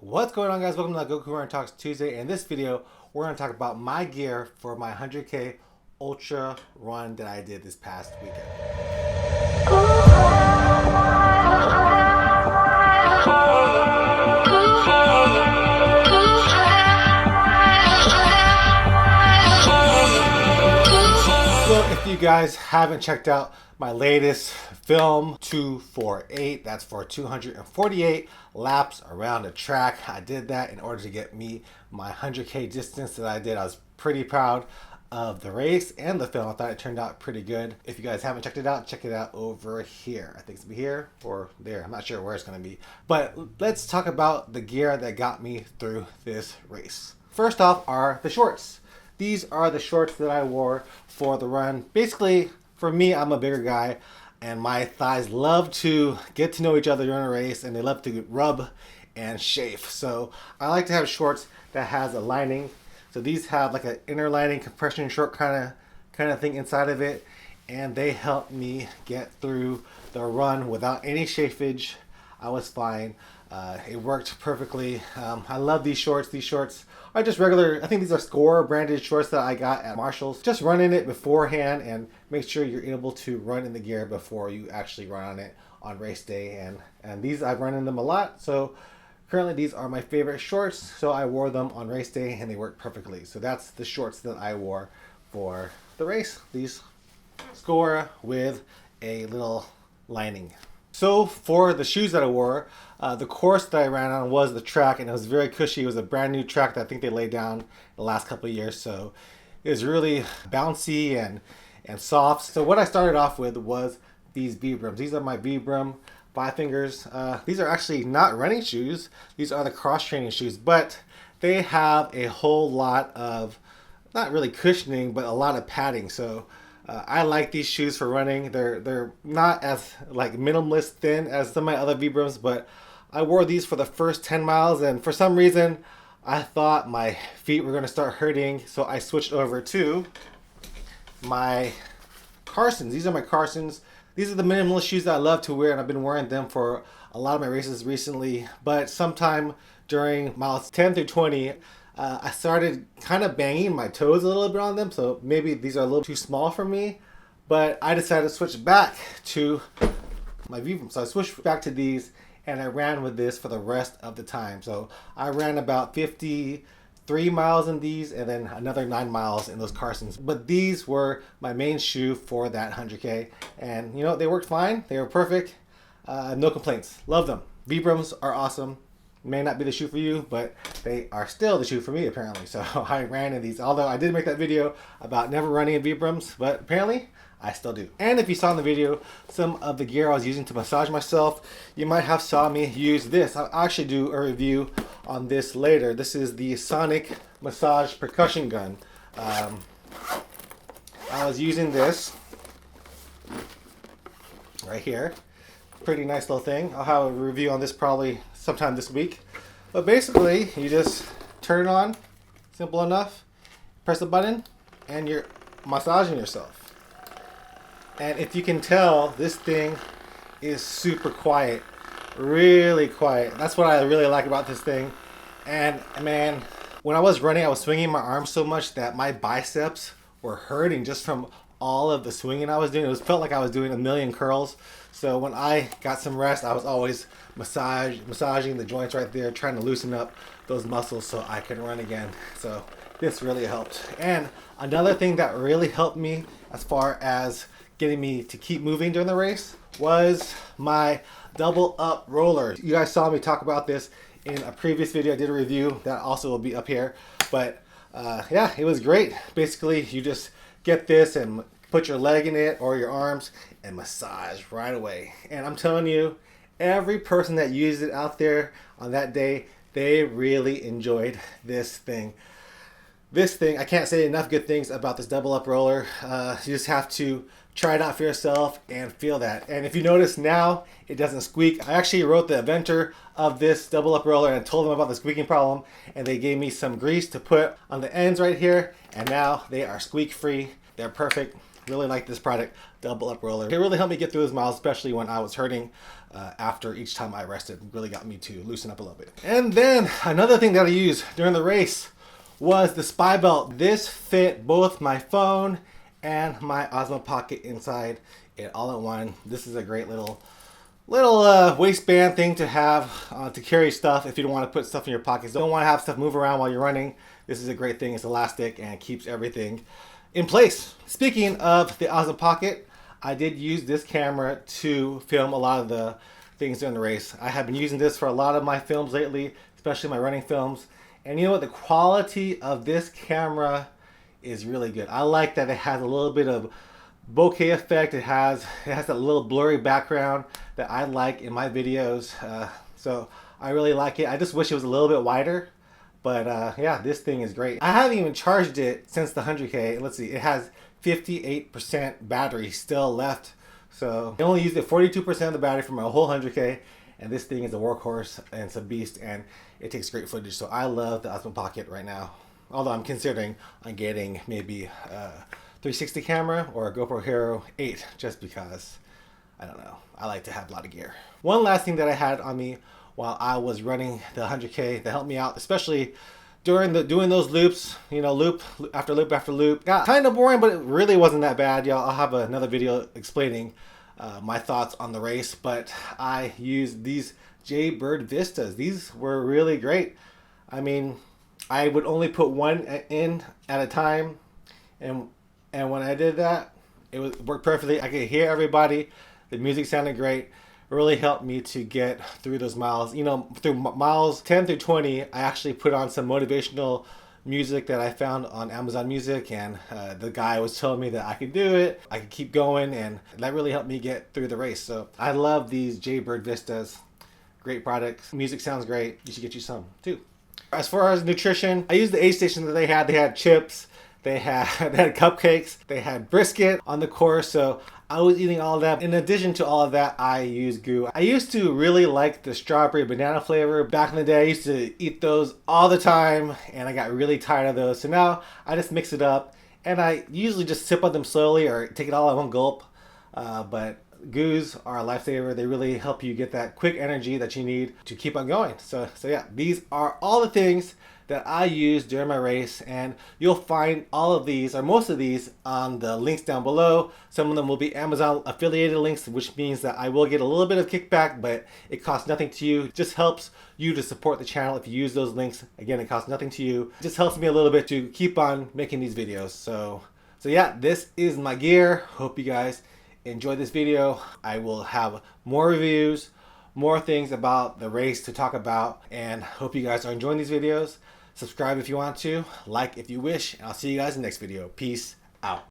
What's going on, guys? Welcome to Goku Run Talks Tuesday. In this video, we're going to talk about my gear for my 100k ultra run that I did this past weekend. So if you guys haven't checked out my latest film 248, that's for 248 laps around the track. I did that in order to get me my 100k distance that I did. I was pretty proud of the race and the film. I thought it turned out pretty good. If you guys haven't checked it out, check it out over here. I think it's gonna be here or there. I'm not sure where it's gonna be. But let's talk about the gear that got me through this race. First off are the shorts. These are the shorts that I wore for the run. Basically, for me, I'm a bigger guy and my thighs love to get to know each other during a race, and they love to rub and chafe. So I like to have shorts that has a lining. So these have like an inner lining compression short kind of thing inside of it, and they help me get through the run without any chafage. I was fine. It worked perfectly. I love these shorts. These shorts are just regular. I think these are Score branded shorts that I got at Marshall's. Just run in it beforehand and make sure you're able to run in the gear before you actually run on it on race day. And these, I've run in them a lot. So currently these are my favorite shorts. So I wore them on race day and they worked perfectly. So that's the shorts that I wore for the race. These Score with a little lining. So for the shoes that I wore, the course that I ran on was the track, and it was very cushy. It was a brand new track that I think they laid down the last couple of years. So it was really bouncy and soft. So what I started off with was these Vibrams. These are my Vibram 5 fingers. These are actually not running shoes. These are the cross training shoes, but they have a whole lot of, not really cushioning, but a lot of padding. So I like these shoes for running. They're not as like minimalist thin as some of my other Vibrams, but I wore these for the first 10 miles, and for some reason I thought my feet were going to start hurting, so I switched over to my Carsons. These are my Carsons. These are the minimalist shoes that I love to wear, and I've been wearing them for a lot of my races recently. But sometime during miles 10 through 20, I started kind of banging my toes a little bit on them, so maybe these are a little too small for me, but I decided to switch back to my Vibram. So I switched back to these and I ran with this for the rest of the time. So I ran about 53 miles in these and then another 9 miles in those Carsons. But these were my main shoe for that 100K, and you know, they worked fine. They were perfect. No complaints. Love them. Vibrams are awesome. May not be the shoe for you, but they are still the shoe for me apparently. So I ran in these, although I did make that video about never running in Vibrams, but apparently I still do. And if you saw in the video some of the gear I was using to massage myself, you might have saw me use this. I'll actually do a review on this later. This is the Sonic Massage Percussion Gun. I was using this right here. Pretty nice little thing. I'll have a review on this probably sometime this week. But basically, you just turn it on, simple enough, press the button, and you're massaging yourself. And if you can tell, this thing is super quiet, really quiet. That's what I really like about this thing. And man, when I was running, I was swinging my arms so much that my biceps were hurting just from all of the swinging I was doing. It felt like I was doing a million curls. So when I got some rest, I was always massaging the joints right there, trying to loosen up those muscles so I could run again. So this really helped. And another thing that really helped me as far as getting me to keep moving during the race was my double up roller. You guys saw me talk about this in a previous video. I did a review that also will be up here. But yeah, it was great. Basically, you just get this and put your leg in it or your arms and massage right away. And I'm telling you, every person that used it out there on that day, they really enjoyed this thing. This thing, I can't say enough good things about this double up roller. You just have to try it out for yourself and feel that. And if you notice now, it doesn't squeak. I actually wrote the inventor of this double up roller and told them about the squeaking problem, and they gave me some grease to put on the ends right here, and now they are squeak free. They're perfect. Really like this product, Double Up Roller. It really helped me get through those miles, especially when I was hurting after each time I rested. It really got me to loosen up a little bit. And then another thing that I used during the race was the Spy Belt. This fit both my phone and my Osmo Pocket inside it all in one. This is a great little waistband thing to have to carry stuff if you don't want to put stuff in your pockets. Don't want to have stuff move around while you're running. This is a great thing. It's elastic and keeps everything in place. Speaking of the Osmo Pocket, I did use this camera to film a lot of the things during the race. I have been using this for a lot of my films lately, especially my running films. And you know what? The quality of this camera is really good. I like that it has a little bit of bokeh effect. It has that little blurry background that I like in my videos. So I really like it. I just wish it was a little bit wider. But yeah, this thing is great. I haven't even charged it since the 100K. Let's see, it has 58% battery still left. So I only used it 42% of the battery for my whole 100K. And this thing is a workhorse and it's a beast and it takes great footage. So I love the Osmo Pocket right now. Although I'm considering on getting maybe a 360 camera or a GoPro Hero 8 just because, I don't know, I like to have a lot of gear. One last thing that I had on me while I was running the 100K that helped me out, especially during doing those loops, you know, loop after loop after loop. Got kind of boring, but it really wasn't that bad, y'all. I'll have another video explaining my thoughts on the race, but I used these Jaybird Vistas. These were really great. I mean, I would only put one in at a time, and when I did that, it worked perfectly. I could hear everybody. The music sounded great. It really helped me to get through those miles. You know, through miles 10 through 20, I actually put on some motivational music that I found on Amazon Music, and the guy was telling me that I could do it, I could keep going, and that really helped me get through the race. So I love these Jaybird Vistas. Great products. Music sounds great. You should get you some too. As far as nutrition, I used the aid station that they had. They had chips, they had cupcakes, they had brisket on the course, so I was eating all of that. In addition to all of that, I used goo. I used to really like the strawberry banana flavor. Back in the day, I used to eat those all the time, and I got really tired of those. So now I just mix it up, and I usually just sip on them slowly or take it all at one gulp. But goos are a lifesaver. They really help you get that quick energy that you need to keep on going. So yeah, these are all the things that I used during my race, and you'll find all of these or most of these on the links down below. Some of them will be Amazon affiliated links, which means that I will get a little bit of kickback, but it costs nothing to you. It just helps you to support the channel if you use those links. Again, it costs nothing to you. It just helps me a little bit to keep on making these videos. So yeah, this is my gear. Hope you guys enjoyed this video. I will have more reviews, more things about the race to talk about, and hope you guys are enjoying these videos. Subscribe if you want to, like if you wish, and I'll see you guys in the next video. Peace out.